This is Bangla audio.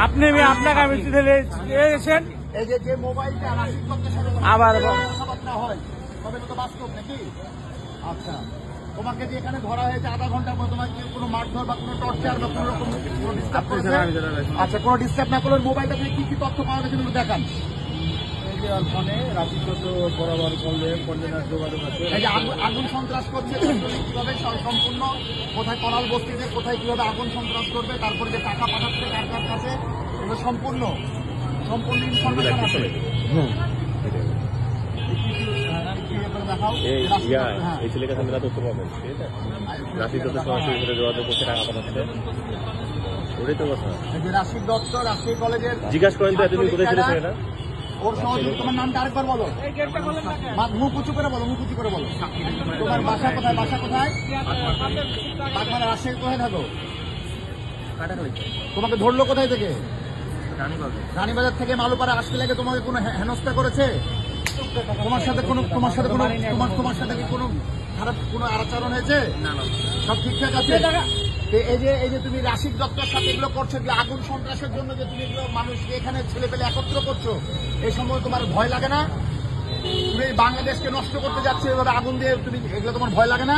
আপনি আপনাকে আমি এসেছেন এই যে মোবাইলটা রাশিদ দত্তের সাথে আবার কথাবার্তা হয় তবে তো বাস্তব নাকি? আচ্ছা, তোমাকে যে এখানে ধরা হয়েছে আধা ঘন্টার পর তোমাকে কোনো মারধর বা কোনো টর্চার বা কোনো রকম কোনো ডিস্টার্ব করেছে? আচ্ছা, কোনো ডিস্টার্ব না করলে মোবাইলটা থেকে কি কি তথ্য পাওয়া গেছে একটু দেখান। ফোনে রাশিদ দত্ত বরাবর কন্টেনার যোগাযোগ আছে। এই যে আগুন সন্ত্রাস করছে কিভাবে সম্পূর্ণ, কোথায় করাল বস্তিতে কোথায় কিভাবে আগুন সন্ত্রাস করবে, তারপরে যে টাকা পাঠাচ্ছে কার কার কাছে, এগুলো সম্পূর্ণ ইনফরমেশন আছে। এই ছেলের কাছে মেলা তথ্য পাবেন, ঠিক আছে? রাশিদ দত্ত সরাসরি যোগাযোগ করছে, টাকা পাঠাচ্ছে, ওটাই তো কথা। রাশিদ দত্ত রাজশাহী কলেজের জিজ্ঞাসা করেন তো এতদিন কোথায় ছিল সেটা? ওর সহযোগী, তোমার নামটা আরেকবার বলো, মুখ উঁচু করে বলো, মুখ উঁচু করে বলো। তোমার বাসা কোথায়? বাসা কোথায়? রাজশাহী কোথায় থাকো? তোমাকে ধরলো কোথায় থেকে? রানীবাজার থেকে মালুপাড়া আসতে লাগে তোমাকে কোনো হেনস্থা করেছে? তোমার সাথে কোনো তোমার সাথে কি কোনো খারাপ কোনো আচরণ হয়েছে? সব ঠিকঠাক আছে? এই যে তুমি রাশিদ দত্তর সাথে এগুলো করছো, যে আগুন সন্ত্রাসের জন্য যে তুমি এগুলো মানুষকে এখানে ছেলে পেলে একত্র করছো, এই সময় তোমার ভয় লাগে না? তুমি বাংলাদেশকে নষ্ট করতে যাচ্ছে এভাবে আগুন দিয়ে, তুমি এগুলো তোমার ভয় লাগে না?